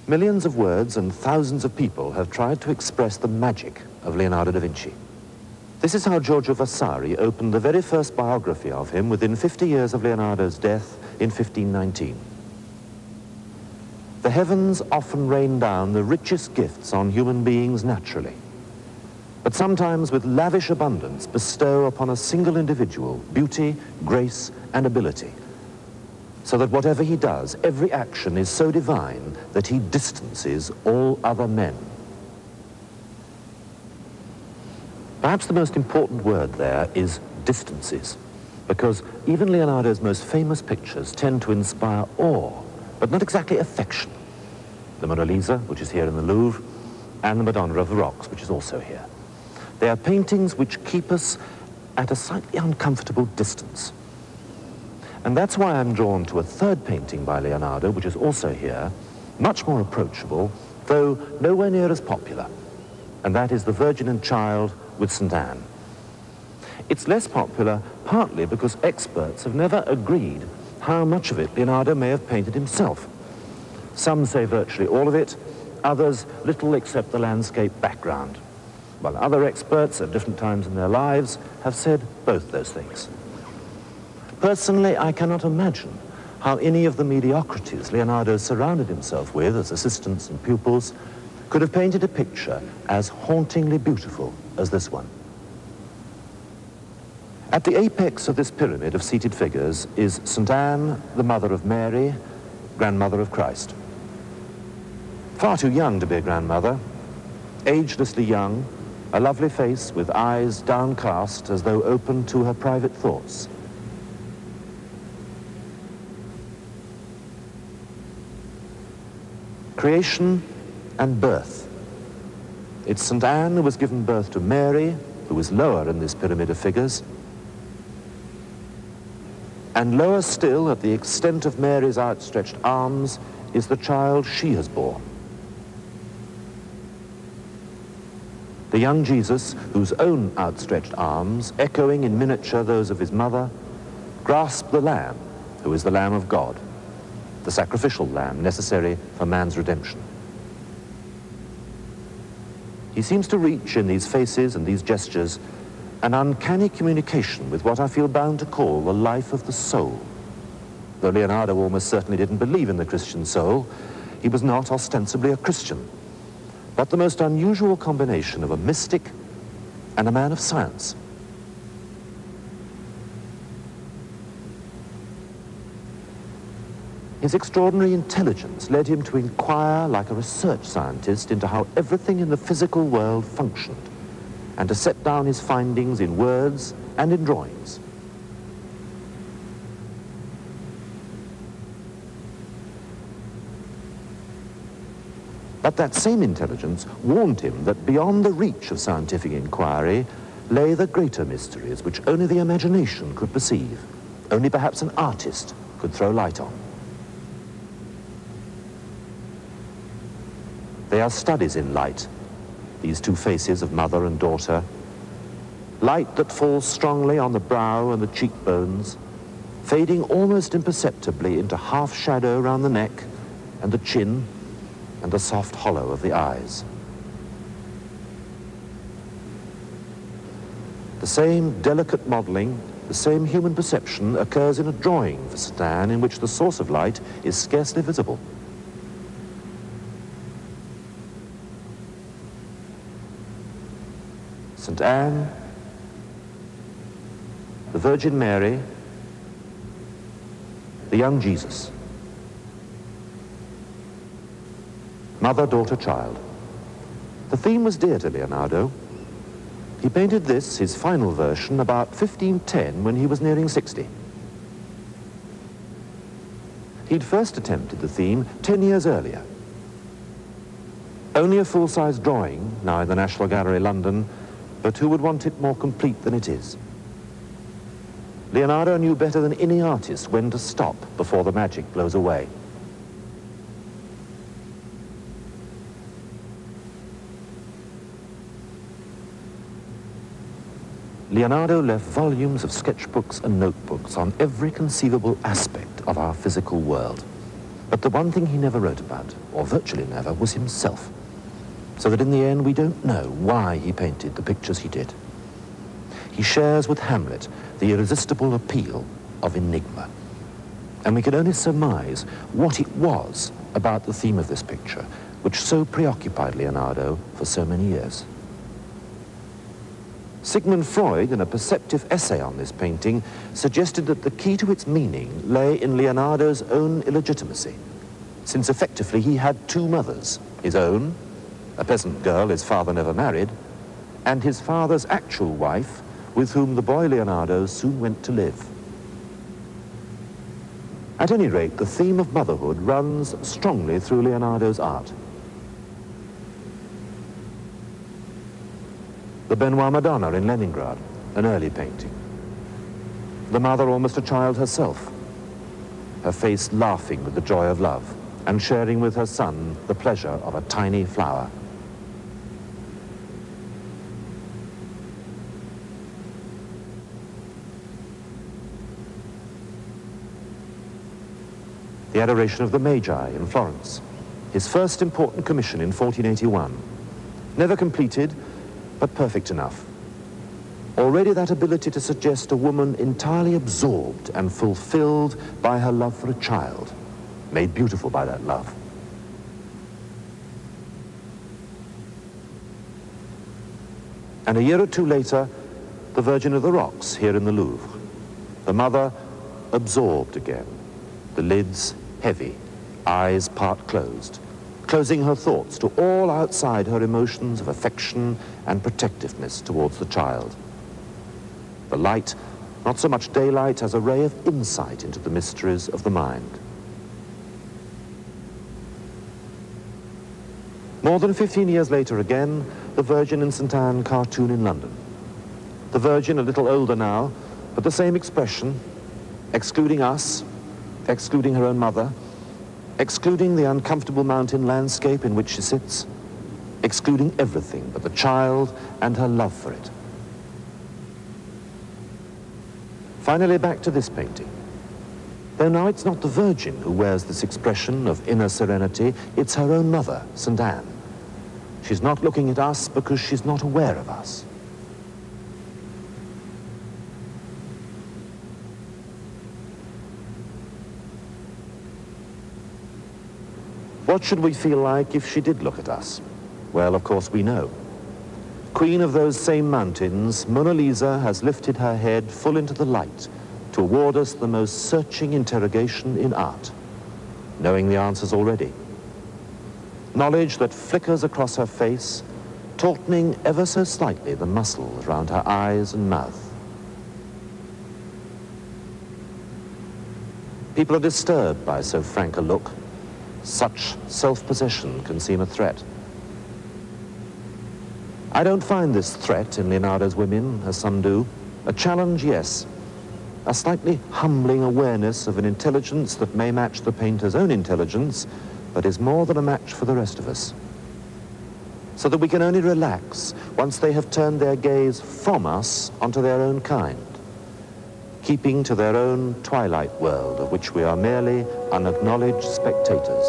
Millions of words and thousands of people have tried to express the magic of Leonardo da Vinci. This is how Giorgio Vasari opened the very first biography of him within 50 years of Leonardo's death in 1519. The heavens often rain down the richest gifts on human beings naturally, but sometimes with lavish abundance bestow upon a single individual beauty, grace, and ability, so that whatever he does, every action is so divine that he distances all other men. Perhaps the most important word there is distances, because even Leonardo's most famous pictures tend to inspire awe, but not exactly affection. The Mona Lisa, which is here in the Louvre, and the Madonna of the Rocks, which is also here. They are paintings which keep us at a slightly uncomfortable distance. And that's why I'm drawn to a third painting by Leonardo, which is also here, much more approachable, though nowhere near as popular. And that is the Virgin and Child with St. Anne. It's less popular partly because experts have never agreed how much of it Leonardo may have painted himself. Some say virtually all of it, others little except the landscape background, while other experts at different times in their lives have said both those things. Personally, I cannot imagine how any of the mediocrities Leonardo surrounded himself with as assistants and pupils could have painted a picture as hauntingly beautiful as this one. At the apex of this pyramid of seated figures is St. Anne, the mother of Mary, grandmother of Christ. Far too young to be a grandmother, agelessly young, a lovely face with eyes downcast as though open to her private thoughts. Creation and birth. It's St. Anne who was given birth to Mary, who is lower in this pyramid of figures, and lower still, at the extent of Mary's outstretched arms, is the child she has borne. The young Jesus, whose own outstretched arms, echoing in miniature those of his mother, grasp the Lamb, who is the Lamb of God, the sacrificial lamb necessary for man's redemption. He seems to reach in these faces and these gestures an uncanny communication with what I feel bound to call the life of the soul. Though Leonardo almost certainly didn't believe in the Christian soul, he was not ostensibly a Christian, but the most unusual combination of a mystic and a man of science. His extraordinary intelligence led him to inquire like a research scientist into how everything in the physical world functioned, and to set down his findings in words and in drawings. But that same intelligence warned him that beyond the reach of scientific inquiry lay the greater mysteries which only the imagination could perceive, only perhaps an artist could throw light on. They are studies in light, these two faces of mother and daughter. Light that falls strongly on the brow and the cheekbones, fading almost imperceptibly into half shadow round the neck and the chin and the soft hollow of the eyes. The same delicate modelling, the same human perception occurs in a drawing for St. Anne in which the source of light is scarcely visible. St. Anne, the Virgin Mary, the young Jesus. Mother, daughter, child. The theme was dear to Leonardo. He painted this, his final version, about 1510 when he was nearing 60. He'd first attempted the theme 10 years earlier. Only a full-size drawing, now in the National Gallery, London, but who would want it more complete than it is? Leonardo knew better than any artist when to stop before the magic blows away. Leonardo left volumes of sketchbooks and notebooks on every conceivable aspect of our physical world. But the one thing he never wrote about, or virtually never, was himself. So that in the end, we don't know why he painted the pictures he did. He shares with Hamlet the irresistible appeal of enigma. And we can only surmise what it was about the theme of this picture which so preoccupied Leonardo for so many years. Sigmund Freud, in a perceptive essay on this painting, suggested that the key to its meaning lay in Leonardo's own illegitimacy, since effectively he had two mothers, his own, a peasant girl his father never married, and his father's actual wife, with whom the boy Leonardo soon went to live. At any rate, the theme of motherhood runs strongly through Leonardo's art. The Benoit Madonna in Leningrad, an early painting. The mother, almost a child herself, her face laughing with the joy of love and sharing with her son the pleasure of a tiny flower. The Adoration of the Magi in Florence, his first important commission in 1481. Never completed, but perfect enough. Already that ability to suggest a woman entirely absorbed and fulfilled by her love for a child, made beautiful by that love. And a year or two later, the Virgin of the Rocks here in the Louvre. The mother absorbed again, the lids heavy, eyes part closed, closing her thoughts to all outside her emotions of affection and protectiveness towards the child. The light, not so much daylight as a ray of insight into the mysteries of the mind. More than 15 years later again, the Virgin in St. Anne cartoon in London. The Virgin a little older now, but the same expression, excluding us, excluding her own mother, excluding the uncomfortable mountain landscape in which she sits, excluding everything but the child and her love for it. Finally, back to this painting. Though now it's not the Virgin who wears this expression of inner serenity, it's her own mother, St. Anne. She's not looking at us because she's not aware of us. What should we feel like if she did look at us? Well, of course we know. Queen of those same mountains, Mona Lisa has lifted her head full into the light to award us the most searching interrogation in art, knowing the answers already. Knowledge that flickers across her face, tautening ever so slightly the muscles around her eyes and mouth. People are disturbed by so frank a look. Such self-possession can seem a threat. I don't find this threat in Leonardo's women, as some do. A challenge, yes. A slightly humbling awareness of an intelligence that may match the painter's own intelligence, but is more than a match for the rest of us. So that we can only relax once they have turned their gaze from us onto their own kind, keeping to their own twilight world of which we are merely unacknowledged spectators.